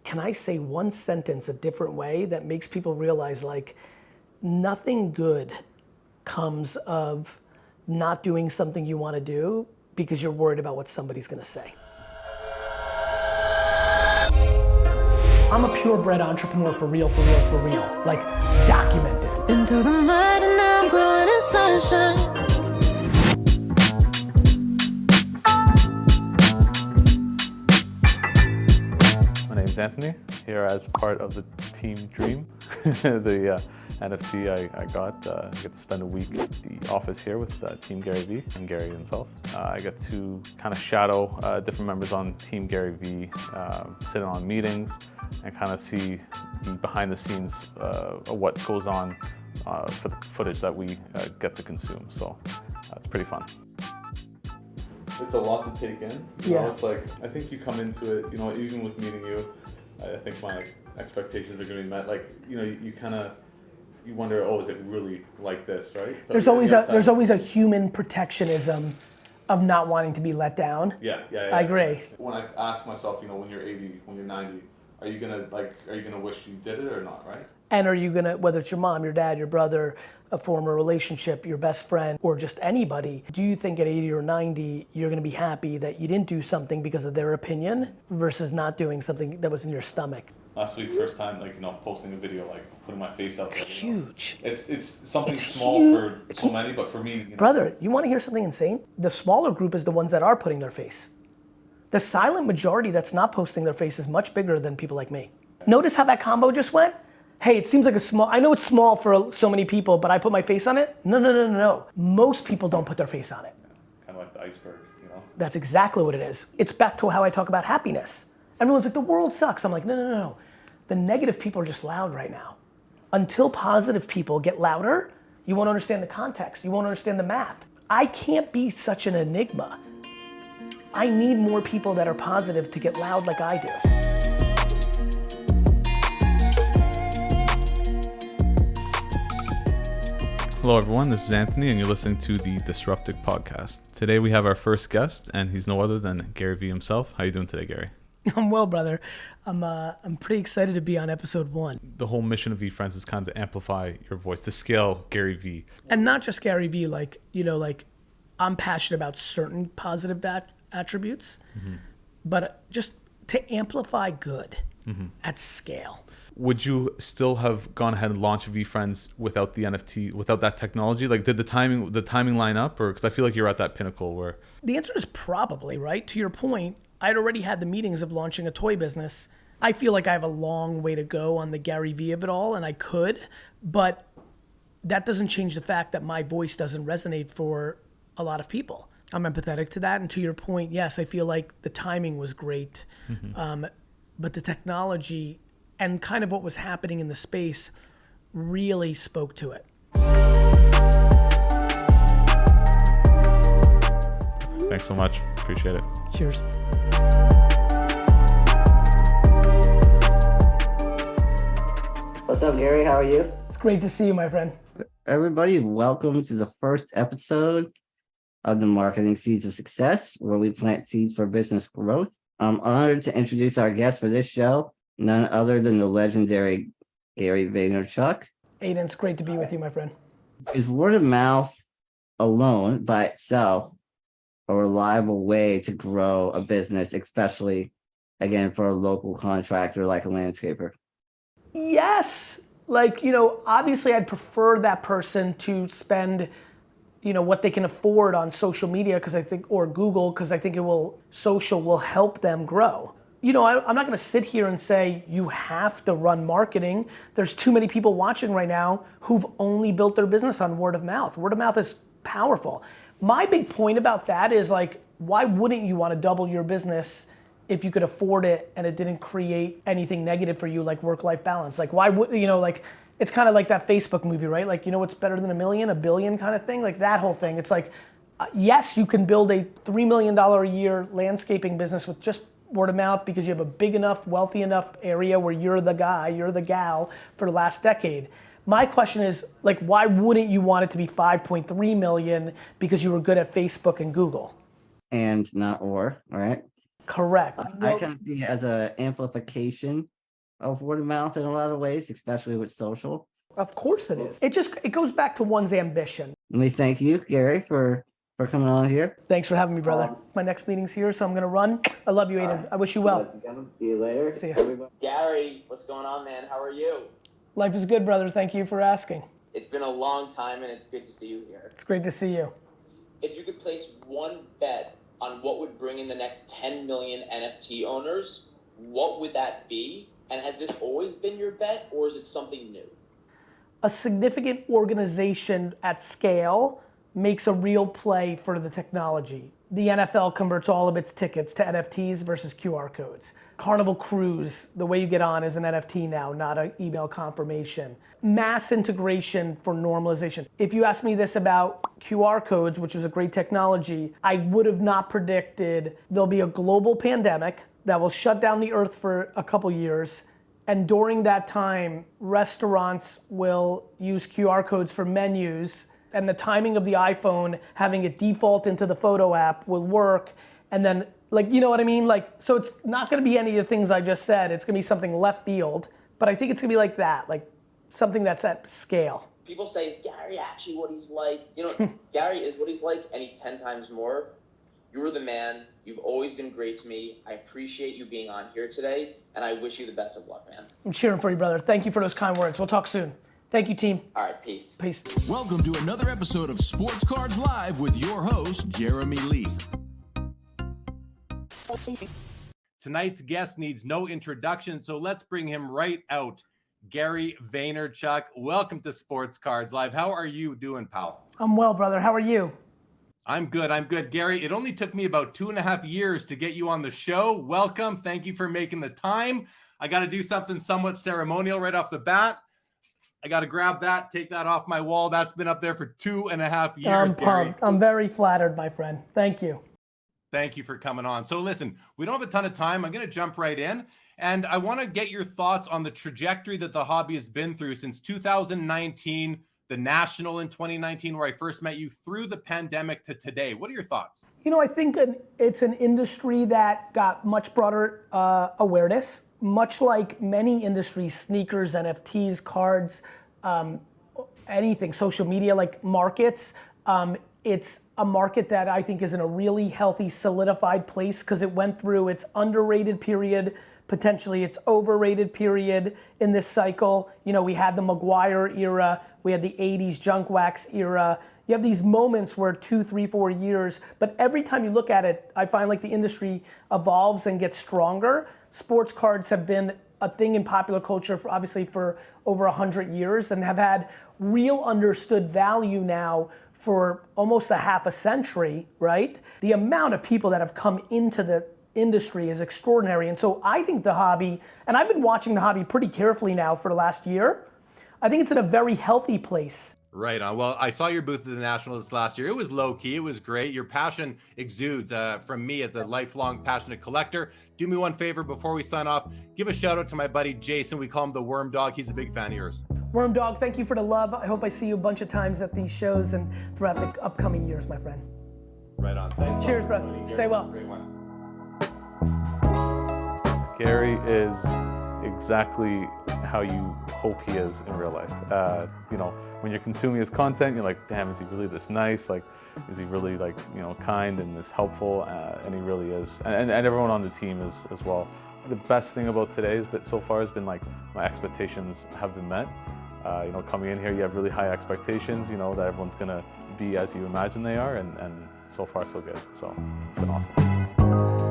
can I say one sentence a different way that makes people realize like nothing good comes of not doing something you want to do because you're worried about what somebody's going to say. I'm a purebred entrepreneur for real, like documented. Been through the mud and now I'm growing in sunshine. My name's Anthony, here as part of the Team Dream, the NFT I got. I get to spend a week at the office here with Team GaryVee and Gary himself. I get to kind of shadow different members on Team GaryVee, sit on meetings, and kind of see the behind the scenes of what goes on for the footage that we get to consume. So that's pretty fun. It's a lot to take in. You know, it's like, I think you come into it, you know, even with meeting you, I think my expectations are going to be met. Like, you know, you kind of, you wonder, oh, is it really like this, right? But there's always a human protectionism of not wanting to be let down. Yeah. I agree. When I ask myself, you know, when you're 80, when you're 90, are you gonna wish you did it or not, right? And are you gonna, whether it's your mom, your dad, your brother, a former relationship, your best friend, or just anybody, do you think at 80 or 90, you're gonna be happy that you didn't do something because of their opinion versus not doing something that was in your stomach? Last week, first time, like, you know, posting a video, like putting my face out there. It's huge. It's something small for so many, but for me, you know. Brother, you wanna hear something insane? The smaller group is the ones that are putting their face. The silent majority that's not posting their face is much bigger than people like me. Notice how that combo just went? Hey, it seems like a small, I know it's small for so many people, but I put my face on it? No. Most people don't put their face on it. Yeah, kind of like the iceberg, you know? That's exactly what it is. It's back to how I talk about happiness. Everyone's like, the world sucks. I'm like, no. The negative people are just loud right now. Until positive people get louder, you won't understand the context. You won't understand the math. I can't be such an enigma. I need more people that are positive to get loud like I do. Hello everyone, this is Anthony and you're listening to the Disruptic podcast. Today we have our first guest and he's no other than GaryVee himself. How are you doing today, Gary? I'm well, brother. I'm pretty excited to be on episode 1. The whole mission of VeeFriends is kind of to amplify your voice, to scale GaryVee. And not just GaryVee, like, you know, like I'm passionate about certain positive attributes, but just to amplify good at scale. Would you still have gone ahead and launched VeeFriends without the NFT, without that technology? Like, did the timing line up, or because I feel like you're at that pinnacle where? The answer is probably, right? To your point, I'd already had the meetings of launching a toy business. I feel like I have a long way to go on the GaryVee of it all, and I could, but that doesn't change the fact that my voice doesn't resonate for a lot of people. I'm empathetic to that, and to your point, yes, I feel like the timing was great, but the technology and kind of what was happening in the space really spoke to it. Thanks so much. Appreciate it. Cheers. What's up, Gary? How are you? It's great to see you, my friend. Everybody, welcome to the first episode of the Marketing Seeds of Success, where we plant seeds for business growth. I'm honored to introduce our guest for this show, none other than the legendary Gary Vaynerchuk. Aiden, it's great to be with you, my friend. Is word of mouth alone by itself a reliable way to grow a business, especially, again, for a local contractor like a landscaper? Yes. Like, you know, obviously I'd prefer that person to spend, you know, what they can afford on social media because I think, or Google, because I think social will help them grow. You know, I'm not gonna sit here and say you have to run marketing. There's too many people watching right now who've only built their business on word of mouth. Word of mouth is powerful. My big point about that is like, why wouldn't you wanna double your business if you could afford it and it didn't create anything negative for you like work-life balance? Like why would, you know, like, it's kind of like that Facebook movie, right? Like, you know what's better than a billion kind of thing? Like that whole thing. It's like, yes, you can build a $3 million a year landscaping business with just word of mouth because you have a big enough, wealthy enough area where you're the guy, you're the gal for the last decade. My question is, like, why wouldn't you want it to be 5.3 million because you were good at Facebook and Google? And not or, right? Correct. I kind of see it as an amplification of word of mouth in a lot of ways, especially with social. Of course it is. It goes back to one's ambition. Let me thank you, Gary, for coming on here. Thanks for having me, brother. My next meeting's here, so I'm gonna run. I love you, Aiden. I wish you well. See you later. See ya. Everybody. Gary, what's going on, man? How are you? Life is good, brother. Thank you for asking. It's been a long time, and it's good to see you here. It's great to see you. If you could place one bet on what would bring in the next 10 million NFT owners, what would that be? And has this always been your bet, or is it something new? A significant organization at scale makes a real play for the technology. The NFL converts all of its tickets to NFTs versus QR codes. Carnival Cruise, the way you get on is an NFT now, not an email confirmation. Mass integration for normalization. If you asked me this about QR codes, which is a great technology, I would have not predicted there'll be a global pandemic that will shut down the earth for a couple years. And during that time, restaurants will use QR codes for menus, and the timing of the iPhone having it default into the photo app will work. And then, like, you know what I mean? Like, so it's not gonna be any of the things I just said. It's gonna be something left field, but I think it's gonna be like that, like something that's at scale. People say, is Gary actually what he's like? You know, Gary is what he's like, and he's 10 times more. You're the man. You've always been great to me. I appreciate you being on here today, and I wish you the best of luck, man. I'm cheering for you, brother. Thank you for those kind words. We'll talk soon. Thank you, team. All right, peace. Peace. Welcome to another episode of Sports Cards Live with your host, Jeremy Lee. Tonight's guest needs no introduction, so let's bring him right out. Gary Vaynerchuk, welcome to Sports Cards Live. How are you doing, pal? I'm well, brother. How are you? I'm good. Gary, it only took me about 2.5 years to get you on the show. Welcome. Thank you for making the time. I got to do something somewhat ceremonial right off the bat. I got to grab that, take that off my wall. That's been up there for 2.5 years, I'm Gary. pumped. I'm very flattered, my friend. Thank you. Thank you for coming on. So listen, we don't have a ton of time. I'm going to jump right in. And I want to get your thoughts on the trajectory that the hobby has been through since 2019, the National in 2019, where I first met you, through the pandemic to today. What are your thoughts? You know, I think it's an industry that got much broader awareness, much like many industries, sneakers, NFTs, cards, anything, social media, like markets. It's a market that I think is in a really healthy, solidified place because it went through its underrated period, potentially its overrated period in this cycle. You know, we had the Maguire era, we had the 80s junk wax era. You have these moments where 2, 3, 4 years, but every time you look at it, I find like the industry evolves and gets stronger. Sports cards have been a thing in popular culture for obviously for over 100 years and have had real understood value now for almost a half a century, right? The amount of people that have come into the industry is extraordinary. And so I think the hobby, and I've been watching the hobby pretty carefully now for the last year, I think it's in a very healthy place. Right on. Well, I saw your booth at the Nationals last year. It was low key. It was great. Your passion exudes from me as a lifelong passionate collector. Do me one favor before we sign off. Give a shout out to my buddy Jason. We call him the Worm Dog. He's a big fan of yours. Worm Dog, thank you for the love. I hope I see you a bunch of times at these shows and throughout the upcoming years, my friend. Right on. Thanks. Cheers, bro. Stay well. Great one. Gary is exactly how you hope he is in real life. You know, when you're consuming his content, you're like, damn, is he really this nice? Like, is he really like, you know, kind and this helpful? And he really is. And everyone on the team is as well. The best thing about today so far has been like my expectations have been met. You know, coming in here, you have really high expectations, you know, that everyone's gonna be as you imagine they are, and so far so good. So it's been awesome.